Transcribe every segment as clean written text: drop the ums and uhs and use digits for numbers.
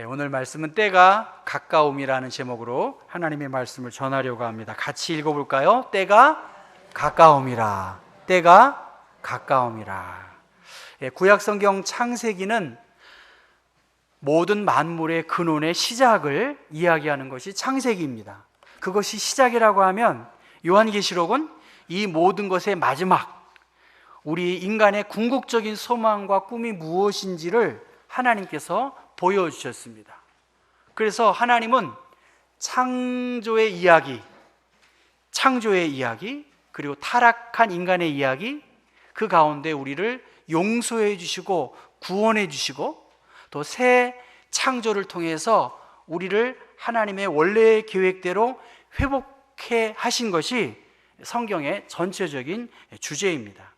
오늘 말씀은 때가 가까움이라는 제목으로 하나님의 말씀을 전하려고 합니다. 같이 읽어볼까요? 때가 가까움이라. 때가 가까움이라. 구약성경 창세기는 모든 만물의 근원의 시작을 이야기하는 것이 창세기입니다. 그것이 시작이라고 하면 요한계시록은 이 모든 것의 마지막, 우리 인간의 궁극적인 소망과 꿈이 무엇인지를 하나님께서 보여주셨습니다. 그래서 하나님은 창조의 이야기, 그리고 타락한 인간의 이야기, 그 가운데 우리를 용서해 주시고 구원해 주시고 또 새 창조를 통해서 우리를 하나님의 원래의 계획대로 회복해 하신 것이 성경의 전체적인 주제입니다.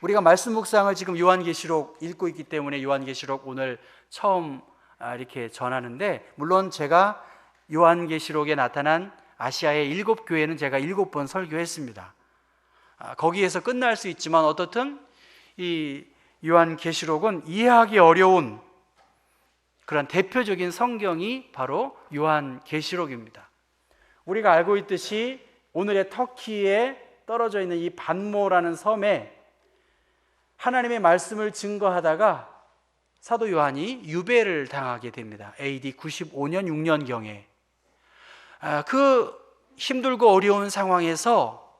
우리가 말씀 묵상을 지금 요한계시록 읽고 있기 때문에 요한계시록 오늘 처음 이렇게 전하는데, 물론 제가 요한계시록에 나타난 아시아의 7교회는 제가 7번 설교했습니다. 거기에서 끝날 수 있지만 어떻든 이 요한계시록은 이해하기 어려운 그런 대표적인 성경이 바로 요한계시록입니다. 우리가 알고 있듯이 오늘의 터키에 떨어져 있는 이 반모라는 섬에 하나님의 말씀을 증거하다가 사도 요한이 유배를 당하게 됩니다. AD 95년 6년경에 그 힘들고 어려운 상황에서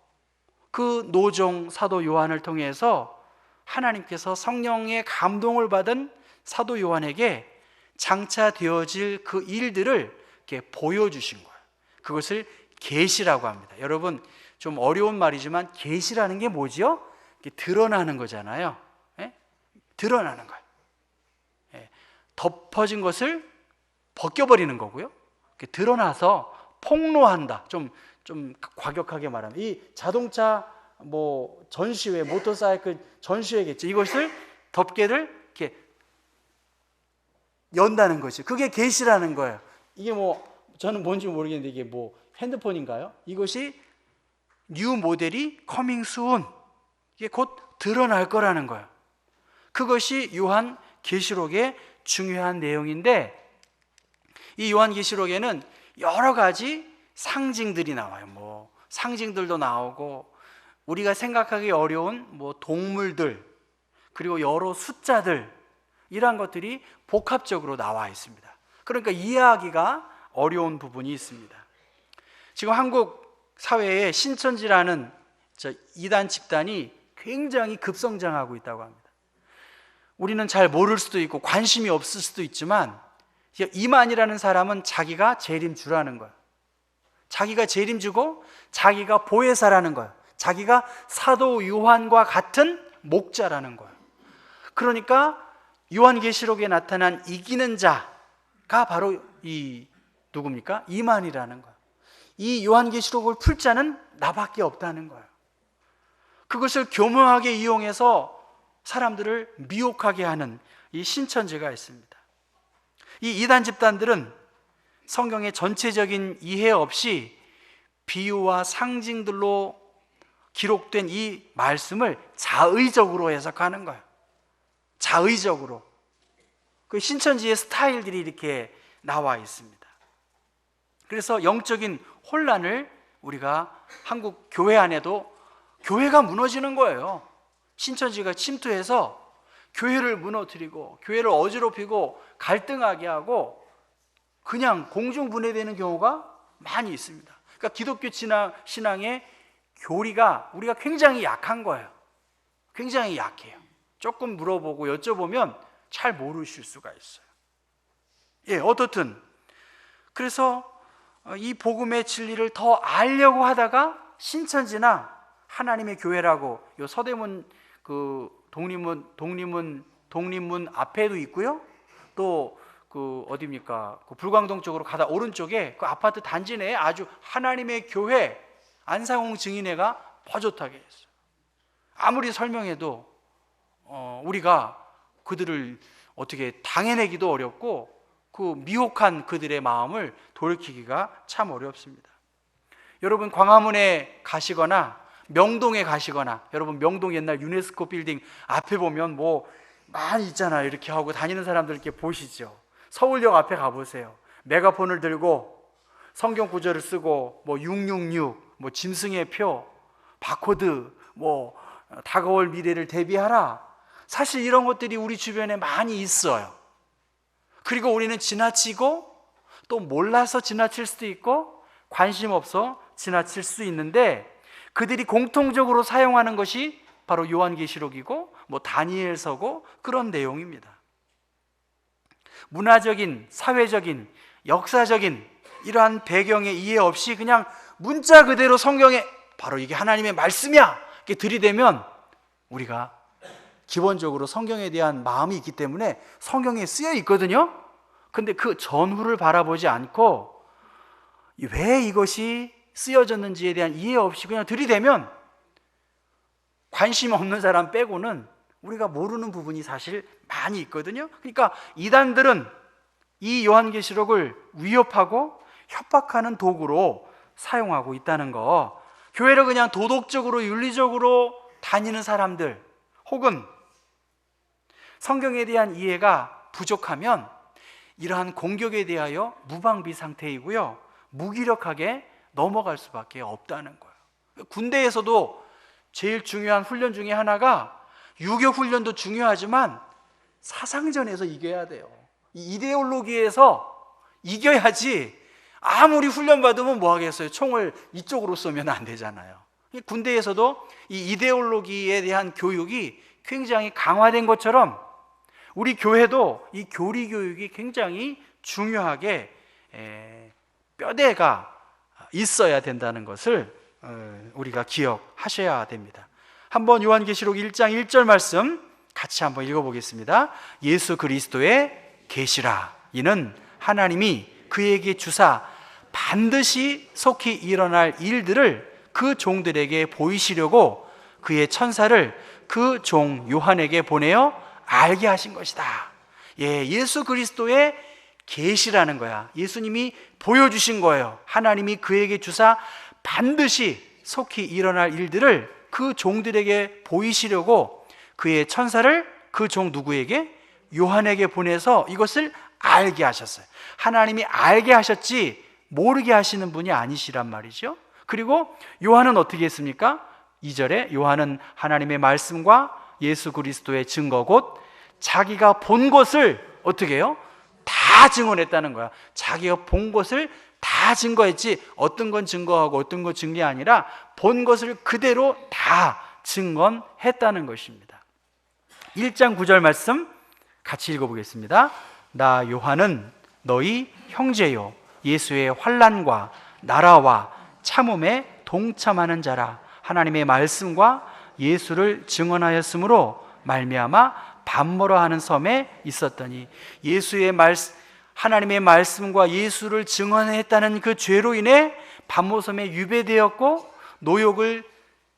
그 노종 사도 요한을 통해서 하나님께서 성령의 감동을 받은 사도 요한에게 장차 되어질 그 일들을 이렇게 보여주신 거예요. 그것을 계시라고 합니다. 여러분, 좀 어려운 말이지만 계시라는 게 뭐죠? 드러나는 거잖아요. 드러나는 거예요. 덮어진 것을 벗겨버리는 거고요. 드러나서 폭로한다. 좀 과격하게 말하면 이 자동차 전시회, 모터사이클 전시회겠죠. 이것을 덮개를 이렇게 연다는 거죠. 그게 계시라는 거예요. 이게 저는 뭔지 모르겠는데 이게 핸드폰인가요? 이것이 뉴 모델이 커밍 순, 이게 곧 드러날 거라는 거예요. 그것이 요한 계시록의 중요한 내용인데, 이 요한 계시록에는 여러 가지 상징들이 나와요. 상징들도 나오고 우리가 생각하기 어려운 동물들, 그리고 여러 숫자들, 이러한 것들이 복합적으로 나와 있습니다. 그러니까 이해하기가 어려운 부분이 있습니다. 지금 한국 사회에 신천지라는 이단 집단이 굉장히 급성장하고 있다고 합니다. 우리는 잘 모를 수도 있고 관심이 없을 수도 있지만, 이만이라는 사람은 자기가 재림주라는 거예요. 자기가 재림주고 자기가 보혜사라는 거예요. 자기가 사도 요한과 같은 목자라는 거예요. 그러니까 요한계시록에 나타난 이기는 자가 바로 누굽니까? 이만이라는 거예요. 이 요한계시록을 풀 자는 나밖에 없다는 거예요. 그것을 교묘하게 이용해서 사람들을 미혹하게 하는 이 신천지가 있습니다. 이 이단 집단들은 성경의 전체적인 이해 없이 비유와 상징들로 기록된 이 말씀을 자의적으로 해석하는 거예요. 자의적으로. 그 신천지의 스타일들이 이렇게 나와 있습니다. 그래서 영적인 혼란을 우리가 한국 교회 안에도, 교회가 무너지는 거예요. 신천지가 침투해서 교회를 무너뜨리고 교회를 어지럽히고 갈등하게 하고 그냥 공중분해되는 경우가 많이 있습니다. 그러니까 기독교 신앙의 교리가 우리가 굉장히 약한 거예요. 굉장히 약해요. 조금 물어보고 여쭤보면 잘 모르실 수가 있어요. 어떻든 그래서 이 복음의 진리를 더 알려고 하다가 신천지나 하나님의 교회라고 요 서대문 독립문 앞에도 있고요. 또 어디입니까? 불광동 쪽으로 가다 오른쪽에 그 아파트 단지 내에 아주 하나님의 교회 안상홍 증인회가 버젓하게 했어요. 아무리 설명해도 우리가 그들을 어떻게 당해내기도 어렵고 그 미혹한 그들의 마음을 돌이키기가 참 어렵습니다. 여러분, 광화문에 가시거나 명동에 가시거나, 여러분 명동 옛날 유네스코 빌딩 앞에 보면 많이 있잖아요. 이렇게 하고 다니는 사람들 이렇게 보시죠. 서울역 앞에 가보세요. 메가폰을 들고 성경 구절을 쓰고 666, 짐승의 표, 바코드, 다가올 미래를 대비하라. 사실 이런 것들이 우리 주변에 많이 있어요. 그리고 우리는 지나치고 또 몰라서 지나칠 수도 있고 관심 없어 지나칠 수 있는데, 그들이 공통적으로 사용하는 것이 바로 요한계시록이고 다니엘서고 그런 내용입니다. 문화적인, 사회적인, 역사적인 이러한 배경의 이해 없이 그냥 문자 그대로 성경에 바로 이게 하나님의 말씀이야 이렇게 들이대면, 우리가 기본적으로 성경에 대한 마음이 있기 때문에 성경에 쓰여 있거든요. 근데 그 전후를 바라보지 않고 왜 이것이 쓰여졌는지에 대한 이해 없이 그냥 들이대면, 관심 없는 사람 빼고는 우리가 모르는 부분이 사실 많이 있거든요. 그러니까 이단들은 이 요한계시록을 위협하고 협박하는 도구로 사용하고 있다는 거, 교회를 그냥 도덕적으로 윤리적으로 다니는 사람들, 혹은 성경에 대한 이해가 부족하면 이러한 공격에 대하여 무방비 상태이고요, 무기력하게 넘어갈 수밖에 없다는 거예요. 군대에서도 제일 중요한 훈련 중에 하나가, 유교 훈련도 중요하지만 사상전에서 이겨야 돼요. 이 이데올로기에서 이겨야지. 아무리 훈련 받으면 뭐 하겠어요? 총을 이쪽으로 쏘면 안 되잖아요. 군대에서도 이 이데올로기에 대한 교육이 굉장히 강화된 것처럼 우리 교회도 이 교리 교육이 굉장히 중요하게 뼈대가 있어야 된다는 것을 우리가 기억하셔야 됩니다. 한번 요한계시록 1장 1절 말씀 같이 한번 읽어보겠습니다. 예수 그리스도의 계시라. 이는 하나님이 그에게 주사 반드시 속히 일어날 일들을 그 종들에게 보이시려고 그의 천사를 그 종 요한에게 보내어 알게 하신 것이다. 예수 그리스도의 계시라는 거야. 예수님이 보여주신 거예요. 하나님이 그에게 주사 반드시 속히 일어날 일들을 그 종들에게 보이시려고 그의 천사를 그 종 누구에게? 요한에게 보내서 이것을 알게 하셨어요. 하나님이 알게 하셨지 모르게 하시는 분이 아니시란 말이죠. 그리고 요한은 어떻게 했습니까? 2절에 요한은 하나님의 말씀과 예수 그리스도의 증거 곧 자기가 본 것을 어떻게 해요? 다 증언했다는 거야. 자기가 본 것을 다 증거했지, 어떤 건 증거하고 어떤 건 증리 아니라 본 것을 그대로 다 증언했다는 것입니다. 1장 9절 말씀 같이 읽어보겠습니다. 나 요한은 너희 형제요 예수의 환난과 나라와 참음에 동참하는 자라. 하나님의 말씀과 예수를 증언하였으므로 말미암아 밤모라 하는 섬에 있었더니, 예수의 말씀, 하나님의 말씀과 예수를 증언했다는 그 죄로 인해 밤모섬에 유배되었고 노역을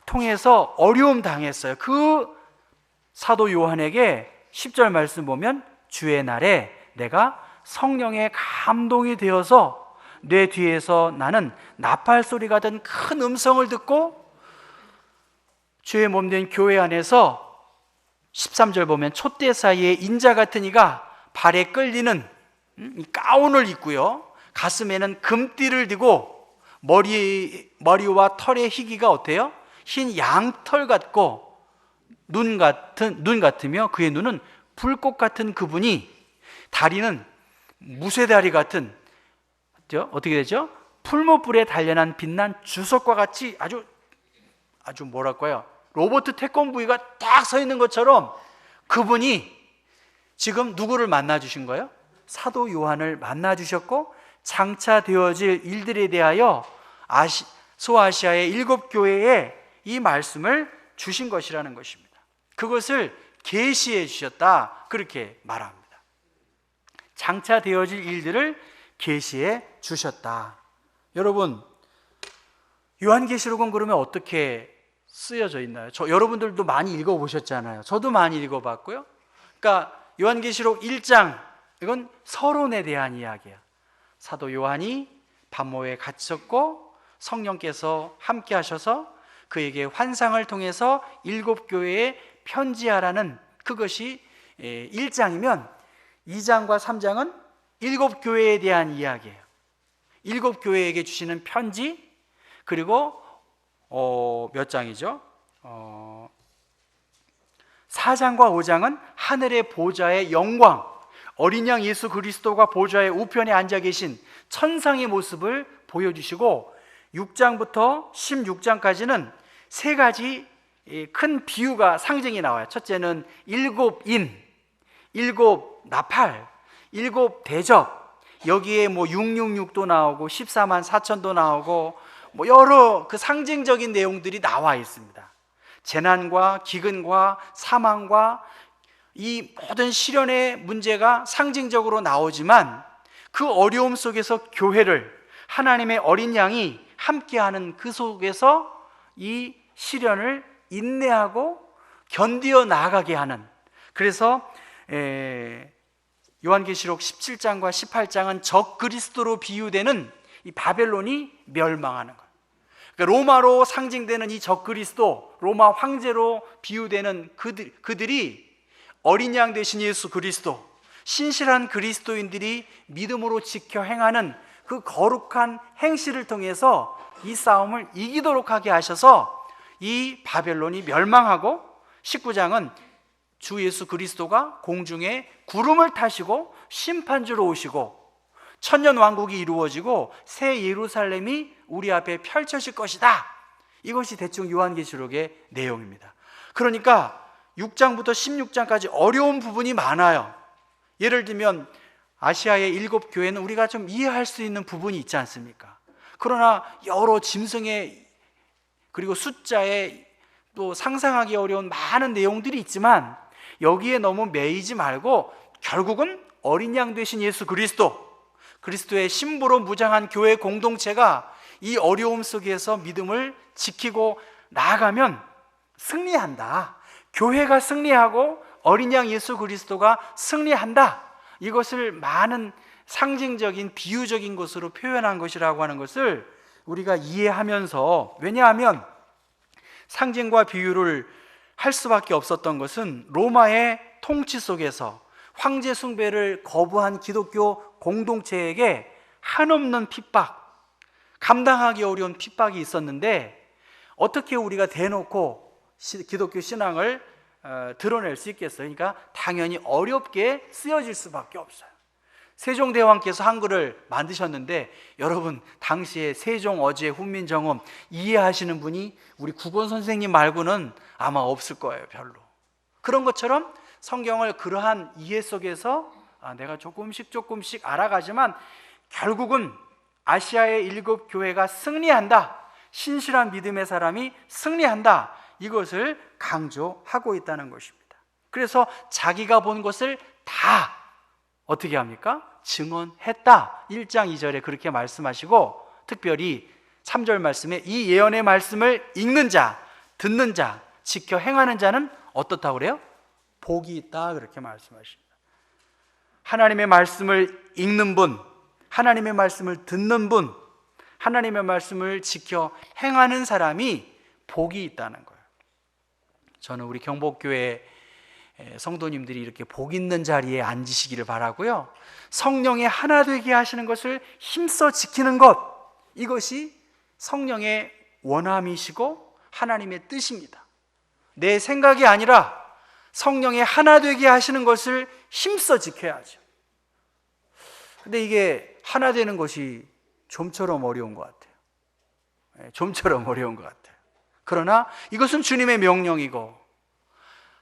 통해서 어려움 당했어요. 그 사도 요한에게 10절 말씀 보면, 주의 날에 내가 성령의 감동이 되어서 내 뒤에서 나는 나팔 소리 같은 큰 음성을 듣고 주의 몸된 교회 안에서 13절 보면 촛대 사이에 인자 같은 이가 발에 끌리는 가운을 입고요, 가슴에는 금띠를 띠고 머리와 털의 희기가 어때요? 흰 양털 같고 눈 같으며 그의 눈은 불꽃 같은 그분이, 다리는 무쇠다리 같은, 어떻게 되죠? 풀무불에 단련한 빛난 주석과 같이 아주 뭐랄까요? 로버트 태권브이가 딱 서 있는 것처럼 그분이 지금 누구를 만나 주신 거예요? 사도 요한을 만나 주셨고 장차 되어질 일들에 대하여 소아시아의 7교회에 이 말씀을 주신 것이라는 것입니다. 그것을 계시해 주셨다, 그렇게 말합니다. 장차 되어질 일들을 계시해 주셨다. 여러분, 요한계시록은 그러면 어떻게 쓰여져 있나요? 여러분들도 많이 읽어보셨잖아요. 저도 많이 읽어봤고요. 그러니까 요한계시록 1장, 이건 서론에 대한 이야기야. 사도 요한이 밤모에 갇혔고 성령께서 함께 하셔서 그에게 환상을 통해서 7교회에 편지하라는, 그것이 1장이면 2장과 3장은 일곱 교회에 대한 이야기예요. 일곱 교회에게 주시는 편지, 그리고 몇 장이죠? 4장과 5장은 하늘의 보좌의 영광, 어린 양 예수 그리스도가 보좌의 우편에 앉아 계신 천상의 모습을 보여주시고, 6장부터 16장까지는 세 가지 큰 비유가, 상징이 나와요. 첫째는 일곱 인, 일곱 나팔, 일곱 대접, 여기에 뭐 666도 나오고 14만 4천도 나오고 뭐 여러 그 상징적인 내용들이 나와 있습니다. 재난과 기근과 사망과 이 모든 시련의 문제가 상징적으로 나오지만, 그 어려움 속에서 교회를, 하나님의 어린 양이 함께하는 그 속에서 이 시련을 인내하고 견디어 나아가게 하는, 그래서 요한계시록 17장과 18장은 적 그리스도로 비유되는 이 바벨론이 멸망하는 거예요. 그러니까 로마로 상징되는 이 적 그리스도, 로마 황제로 비유되는 그들이 어린 양 되신 예수 그리스도, 신실한 그리스도인들이 믿음으로 지켜 행하는 그 거룩한 행실을 통해서 이 싸움을 이기도록 하게 하셔서 이 바벨론이 멸망하고, 19장은 주 예수 그리스도가 공중에 구름을 타시고 심판주로 오시고 천년 왕국이 이루어지고 새 예루살렘이 우리 앞에 펼쳐질 것이다. 이것이 대충 요한계시록의 내용입니다. 그러니까 6장부터 16장까지 어려운 부분이 많아요. 예를 들면 아시아의 일곱 교회는 우리가 좀 이해할 수 있는 부분이 있지 않습니까? 그러나 여러 짐승의, 그리고 숫자에 또 상상하기 어려운 많은 내용들이 있지만, 여기에 너무 매이지 말고 결국은 어린 양 되신 예수 그리스도, 그리스도의 신부로 무장한 교회 공동체가 이 어려움 속에서 믿음을 지키고 나아가면 승리한다. 교회가 승리하고 어린 양 예수 그리스도가 승리한다. 이것을 많은 상징적인 비유적인 것으로 표현한 것이라고 하는 것을 우리가 이해하면서, 왜냐하면 상징과 비유를 할 수밖에 없었던 것은 로마의 통치 속에서 황제 숭배를 거부한 기독교 공동체에게 한없는 핍박, 감당하기 어려운 핍박이 있었는데, 어떻게 우리가 대놓고 기독교 신앙을 드러낼 수 있겠어요? 그러니까 당연히 어렵게 쓰여질 수밖에 없어요. 세종대왕께서 한글을 만드셨는데, 여러분 당시에 세종, 어제, 훈민정음 이해하시는 분이 우리 국원 선생님 말고는 아마 없을 거예요. 별로. 그런 것처럼 성경을 그러한 이해 속에서 내가 조금씩 알아가지만 결국은 아시아의 일곱 교회가 승리한다, 신실한 믿음의 사람이 승리한다, 이것을 강조하고 있다는 것입니다. 그래서 자기가 본 것을 다 어떻게 합니까? 증언했다. 1장 2절에 그렇게 말씀하시고, 특별히 3절 말씀에 이 예언의 말씀을 읽는 자, 듣는 자, 지켜 행하는 자는 어떻다고 그래요? 복이 있다, 그렇게 말씀하십니다. 하나님의 말씀을 읽는 분, 하나님의 말씀을 듣는 분, 하나님의 말씀을 지켜 행하는 사람이 복이 있다는 거예요. 저는 우리 경복교회 성도님들이 이렇게 복 있는 자리에 앉으시기를 바라고요. 성령의 하나 되게 하시는 것을 힘써 지키는 것, 이것이 성령의 원함이시고 하나님의 뜻입니다. 내 생각이 아니라 성령의 하나 되게 하시는 것을 힘써 지켜야죠. 근데 이게 하나 되는 것이 좀처럼 어려운 것 같아요. 좀처럼 어려운 것 같아요. 그러나 이것은 주님의 명령이고,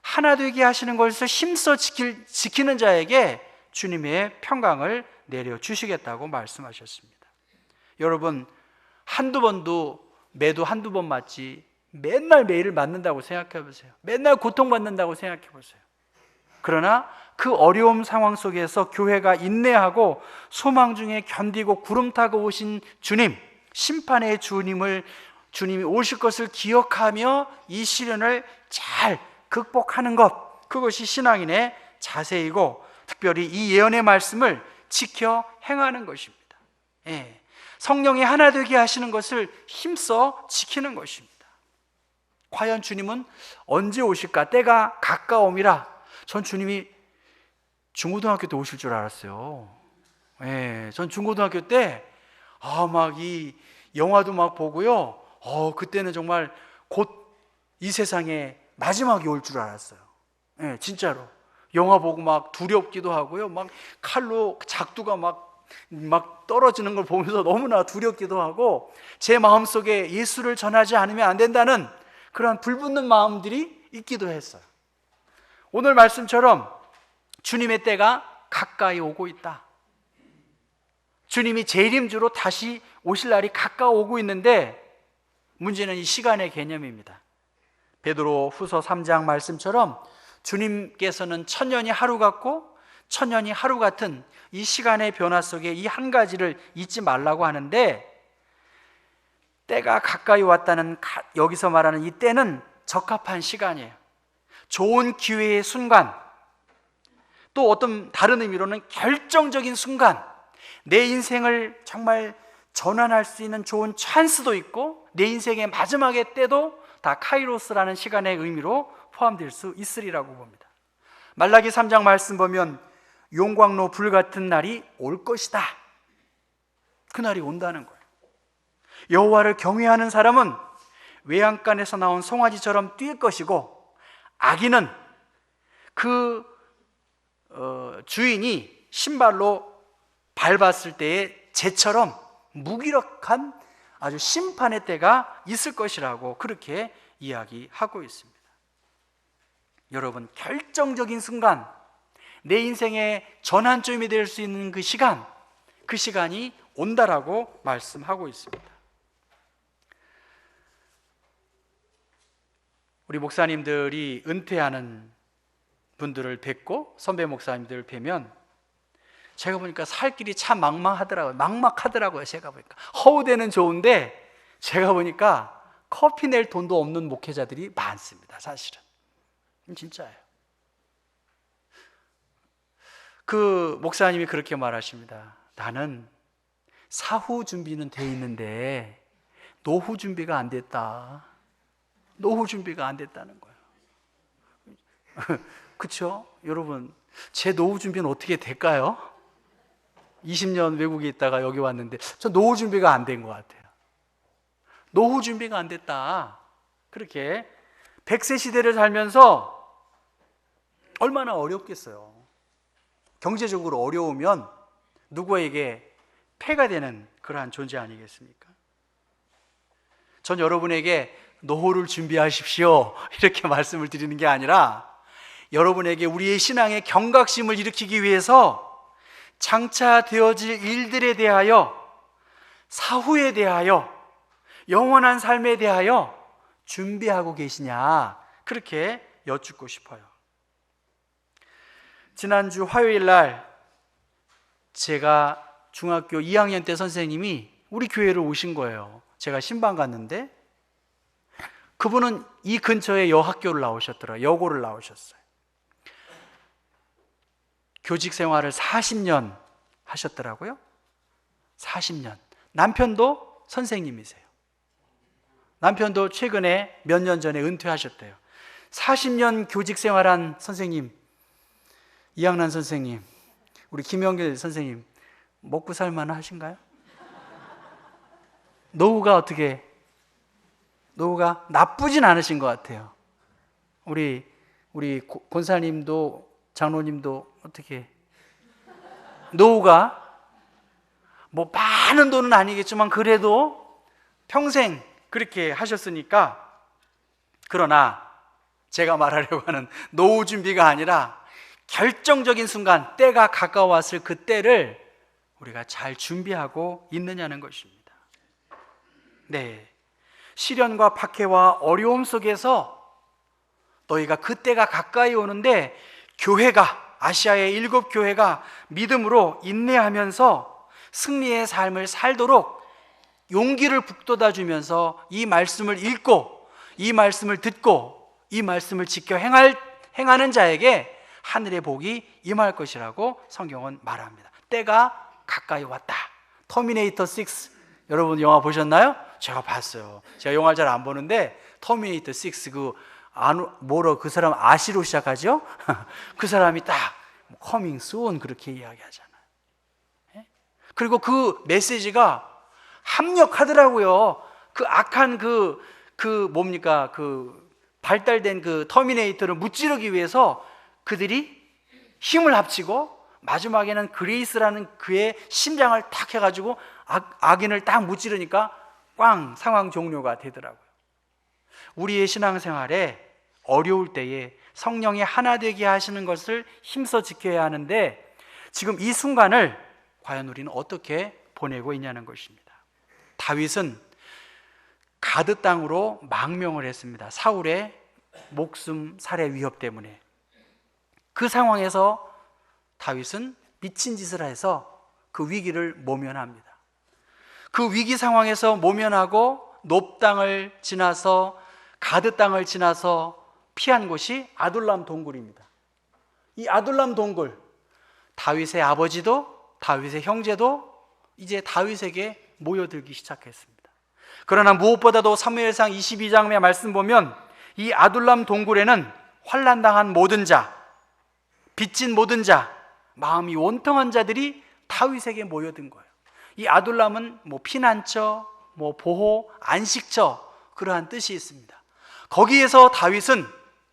하나 되게 하시는 것을 힘써 지키는 자에게 주님의 평강을 내려주시겠다고 말씀하셨습니다. 여러분, 한두 번도 매도 한두 번 맞지 맨날 매일을 맞는다고 생각해 보세요. 맨날 고통받는다고 생각해 보세요. 그러나 그 어려움 상황 속에서 교회가 인내하고 소망 중에 견디고 구름 타고 오신 주님, 심판의 주님이 오실 것을 기억하며 이 시련을 잘 극복하는 것, 그것이 신앙인의 자세이고, 특별히 이 예언의 말씀을 지켜 행하는 것입니다. 성령이 하나 되게 하시는 것을 힘써 지키는 것입니다. 과연 주님은 언제 오실까? 때가 가까움이라. 전 주님이 중고등학교 때 오실 줄 알았어요. 예, 전 중고등학교 때 막 이 영화도 막 보고요. 그때는 정말 곧 이 세상에 마지막이 올 줄 알았어요. 예, 진짜로. 영화 보고 막 두렵기도 하고요. 막 칼로 작두가 막 떨어지는 걸 보면서 너무나 두렵기도 하고, 제 마음속에 예수를 전하지 않으면 안 된다는 그러한 불붙는 마음들이 있기도 했어요. 오늘 말씀처럼 주님의 때가 가까이 오고 있다. 주님이 재림주로 다시 오실 날이 가까워오고 있는데, 문제는 이 시간의 개념입니다. 베드로 후서 3장 말씀처럼 주님께서는 천년이 하루 같고 천년이 하루 같은 이 시간의 변화 속에 이 한 가지를 잊지 말라고 하는데, 때가 가까이 왔다는, 여기서 말하는 이 때는 적합한 시간이에요. 좋은 기회의 순간, 또 어떤 다른 의미로는 결정적인 순간, 내 인생을 정말 전환할 수 있는 좋은 찬스도 있고, 내 인생의 마지막의 때도 다 카이로스라는 시간의 의미로 포함될 수 있으리라고 봅니다. 말라기 3장 말씀 보면 용광로 불같은 날이 올 것이다. 그 날이 온다는 거예요. 여호와를 경외하는 사람은 외양간에서 나온 송아지처럼 뛸 것이고, 악인은 그 주인이 신발로 밟았을 때의 재처럼 무기력한 아주 심판의 때가 있을 것이라고 그렇게 이야기하고 있습니다. 여러분, 결정적인 순간, 내 인생의 전환점이 될 수 있는 그 시간이 온다라고 말씀하고 있습니다. 우리 목사님들이 은퇴하는 분들을 뵙고, 선배 목사님들을 뵈면 제가 보니까 살 길이 참 막막하더라고요. 제가 보니까 허우대는 좋은데, 제가 보니까 커피 낼 돈도 없는 목회자들이 많습니다. 사실은 진짜예요. 그 목사님이 그렇게 말하십니다. 나는 사후 준비는 돼 있는데 노후 준비가 안 됐다. 노후 준비가 안 됐다는 거예요. 그렇죠? 여러분, 제 노후 준비는 어떻게 될까요? 20년 외국에 있다가 여기 왔는데 저 노후 준비가 안 된 것 같아요. 노후 준비가 안 됐다. 그렇게 100세 시대를 살면서 얼마나 어렵겠어요. 경제적으로 어려우면 누구에게 폐가 되는 그러한 존재 아니겠습니까? 전 여러분에게 노후를 준비하십시오 이렇게 말씀을 드리는 게 아니라, 여러분에게 우리의 신앙의 경각심을 일으키기 위해서 장차 되어질 일들에 대하여, 사후에 대하여, 영원한 삶에 대하여 준비하고 계시냐, 그렇게 여쭙고 싶어요. 지난주 화요일 날 제가 중학교 2학년 때 선생님이 우리 교회를 오신 거예요. 제가 신방 갔는데 그분은 이 근처에 여학교를 나오셨더라고요. 여고를 나오셨어요. 교직 생활을 40년 하셨더라고요. 40년. 남편도 선생님이세요. 남편도 최근에 몇 년 전에 은퇴하셨대요. 40년 교직 생활한 선생님, 이양란 선생님, 우리 김영길 선생님, 먹고 살만 하신가요? 노후가 나쁘진 않으신 것 같아요. 우리 권사님도 장로님도 어떻게, 노후가 뭐 많은 돈은 아니겠지만 그래도 평생 그렇게 하셨으니까. 그러나 제가 말하려고 하는 노후 준비가 아니라 결정적인 순간, 때가 가까웠을 그 때를 우리가 잘 준비하고 있느냐는 것입니다. 네, 시련과 박해와 어려움 속에서 너희가 그 때가 가까이 오는데, 교회가, 아시아의 7교회가 믿음으로 인내하면서 승리의 삶을 살도록 용기를 북돋아 주면서 이 말씀을 읽고, 이 말씀을 듣고, 이 말씀을 지켜 행하는 자에게 하늘의 복이 임할 것이라고 성경은 말합니다. 때가 가까이 왔다. 터미네이터 6, 여러분 영화 보셨나요? 제가 봤어요. 제가 영화를 잘 안 보는데 터미네이터 6 그 사람 아시로 시작하죠? 그 사람이 딱 coming soon 그렇게 이야기하잖아요. 그리고 그 메시지가 합력하더라고요. 그 악한 뭡니까? 발달된 그 터미네이터를 무찌르기 위해서 그들이 힘을 합치고 마지막에는 그레이스라는 그의 심장을 탁 해가지고 악인을 딱 무찌르니까 꽝 상황 종료가 되더라고요. 우리의 신앙생활에 어려울 때에 성령이 하나 되게 하시는 것을 힘써 지켜야 하는데, 지금 이 순간을 과연 우리는 어떻게 보내고 있냐는 것입니다. 다윗은 가드 땅으로 망명을 했습니다. 사울의 목숨 살해 위협 때문에. 그 상황에서 다윗은 미친 짓을 해서 그 위기를 모면합니다. 그 위기 상황에서 모면하고 높 땅을 지나서 가드 땅을 지나서 피한 곳이 아둘람 동굴입니다. 이 아둘람 동굴, 다윗의 아버지도 다윗의 형제도 이제 다윗에게 모여들기 시작했습니다. 그러나 무엇보다도 사무엘상 22장의 말씀 보면 이 아둘람 동굴에는 환난당한 모든 자, 빚진 모든 자, 마음이 원통한 자들이 다윗에게 모여든 거예요. 이 아둘람은 피난처, 보호, 안식처, 그러한 뜻이 있습니다. 거기에서 다윗은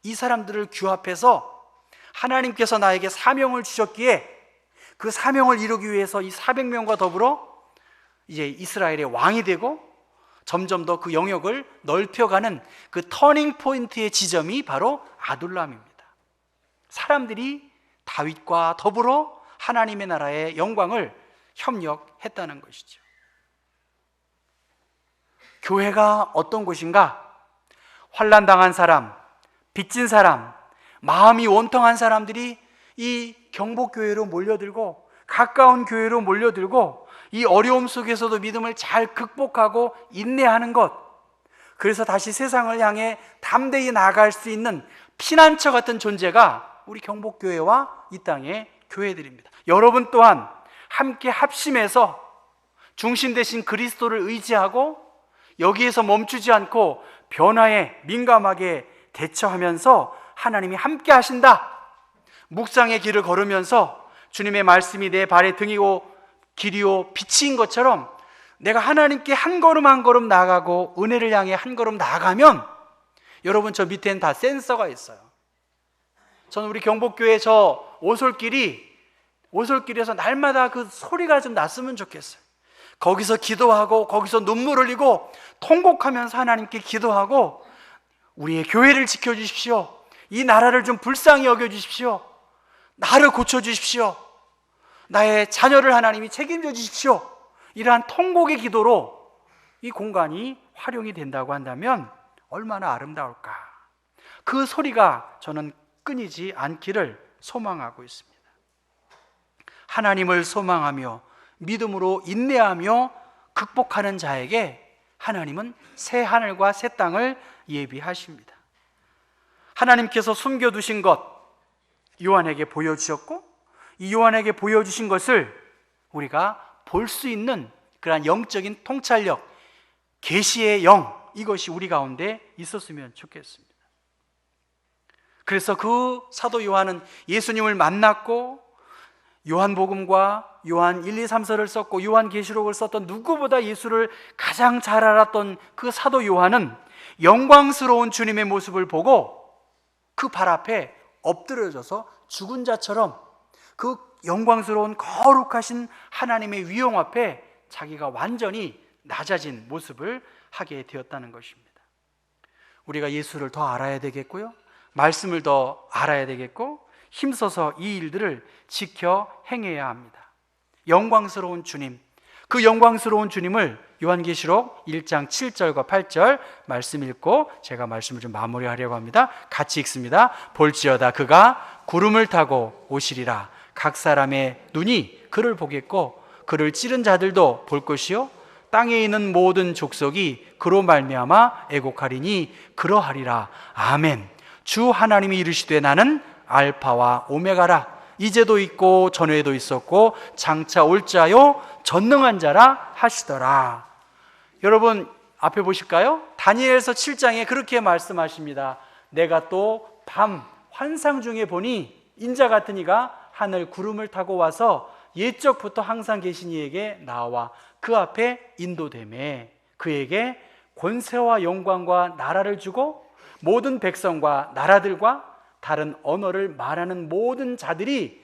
이 사람들을 규합해서 하나님께서 나에게 사명을 주셨기에 그 사명을 이루기 위해서 이 400명과 더불어 이제 이스라엘의 왕이 되고 점점 더 그 영역을 넓혀가는 그 터닝 포인트의 지점이 바로 아둘람입니다. 사람들이 다윗과 더불어 하나님의 나라의 영광을 협력했다는 것이죠. 교회가 어떤 곳인가? 환난당한 사람, 빚진 사람, 마음이 원통한 사람들이 이 경복교회로 몰려들고 가까운 교회로 몰려들고 이 어려움 속에서도 믿음을 잘 극복하고 인내하는 것, 그래서 다시 세상을 향해 담대히 나아갈 수 있는 피난처 같은 존재가 우리 경복교회와 이 땅의 교회들입니다. 여러분 또한 함께 합심해서 중심 되신 그리스도를 의지하고 여기에서 멈추지 않고 변화에 민감하게 대처하면서 하나님이 함께 하신다, 묵상의 길을 걸으면서 주님의 말씀이 내 발의 등이고 길이요 빛인 것처럼 내가 하나님께 한 걸음 한 걸음 나아가고 은혜를 향해 한 걸음 나아가면, 여러분 저 밑에는 다 센서가 있어요. 저는 우리 경복교회 저 오솔길에서 날마다 그 소리가 좀 났으면 좋겠어요. 거기서 기도하고 거기서 눈물 흘리고 통곡하면서 하나님께 기도하고 우리의 교회를 지켜주십시오, 이 나라를 좀 불쌍히 여겨주십시오, 나를 고쳐주십시오, 나의 자녀를 하나님이 책임져 주십시오, 이러한 통곡의 기도로 이 공간이 활용이 된다고 한다면 얼마나 아름다울까. 그 소리가 저는 끊이지 않기를 소망하고 있습니다. 하나님을 소망하며 믿음으로 인내하며 극복하는 자에게 하나님은 새 하늘과 새 땅을 예비하십니다. 하나님께서 숨겨두신 것 요한에게 보여주셨고, 이 요한에게 보여주신 것을 우리가 볼 수 있는 그러한 영적인 통찰력, 계시의 영, 이것이 우리 가운데 있었으면 좋겠습니다. 그래서 그 사도 요한은 예수님을 만났고 요한복음과 요한 1, 2, 3서를 썼고 요한계시록을 썼던 누구보다 예수를 가장 잘 알았던 그 사도 요한은 영광스러운 주님의 모습을 보고 그 발 앞에 엎드려져서 죽은 자처럼 그 영광스러운 거룩하신 하나님의 위엄 앞에 자기가 완전히 낮아진 모습을 하게 되었다는 것입니다. 우리가 예수를 더 알아야 되겠고요, 말씀을 더 알아야 되겠고, 힘써서 이 일들을 지켜 행해야 합니다. 영광스러운 주님, 그 영광스러운 주님을 요한계시록 1장 7절과 8절 말씀 읽고 제가 말씀을 좀 마무리하려고 합니다. 같이 읽습니다. 볼지어다 그가 구름을 타고 오시리라. 각 사람의 눈이 그를 보겠고 그를 찌른 자들도 볼 것이요 땅에 있는 모든 족속이 그로 말미암아 애곡하리니 그러하리라. 아멘. 주 하나님이 이르시되 나는 알파와 오메가라. 이제도 있고 전에도 있었고 장차 올 자요 전능한 자라 하시더라. 여러분 앞에 보실까요? 다니엘서 7장에 그렇게 말씀하십니다. 내가 또 밤 환상 중에 보니 인자 같은 이가 하늘 구름을 타고 와서 옛적부터 항상 계신 이에게 나와 그 앞에 인도되매 그에게 권세와 영광과 나라를 주고 모든 백성과 나라들과 다른 언어를 말하는 모든 자들이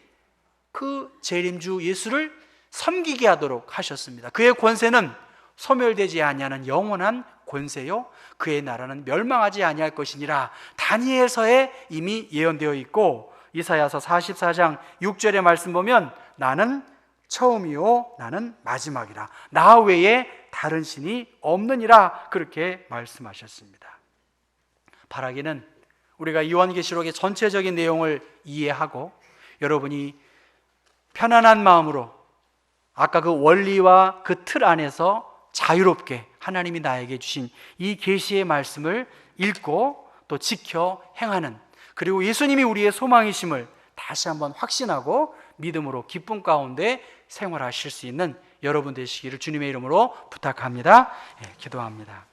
그 재림주 예수를 섬기게 하도록 하셨습니다. 그의 권세는 소멸되지 아니하는 영원한 권세요 그의 나라는 멸망하지 아니할 것이니라. 다니엘서에 이미 예언되어 있고 이사야서 44장 6절의 말씀 보면 나는 처음이요 나는 마지막이라 나 외에 다른 신이 없느니라 그렇게 말씀하셨습니다. 바라기는 우리가 요한계시록의 전체적인 내용을 이해하고 여러분이 편안한 마음으로 아까 그 원리와 그 틀 안에서 자유롭게 하나님이 나에게 주신 이 계시의 말씀을 읽고 또 지켜 행하는, 그리고 예수님이 우리의 소망이심을 다시 한번 확신하고 믿음으로 기쁨 가운데 생활하실 수 있는 여러분 되시기를 주님의 이름으로 부탁합니다. 기도합니다.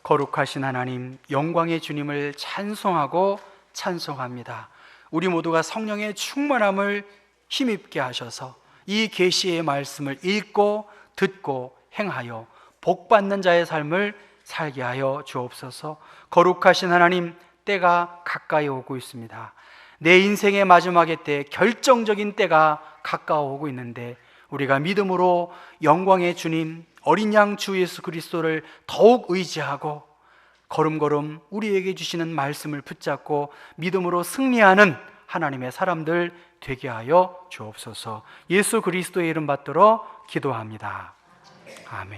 거룩하신 하나님, 영광의 주님을 찬송하고 찬송합니다. 우리 모두가 성령의 충만함을 힘입게 하셔서 이 계시의 말씀을 읽고 듣고 행하여 복받는 자의 삶을 살게 하여 주옵소서. 거룩하신 하나님, 때가 가까이 오고 있습니다. 내 인생의 마지막의 때, 결정적인 때가 가까워오고 있는데 우리가 믿음으로 영광의 주님 어린 양 주 예수 그리스도를 더욱 의지하고 걸음걸음 우리에게 주시는 말씀을 붙잡고 믿음으로 승리하는 하나님의 사람들 되게 하여 주옵소서. 예수 그리스도의 이름 받들어 기도합니다. 아멘.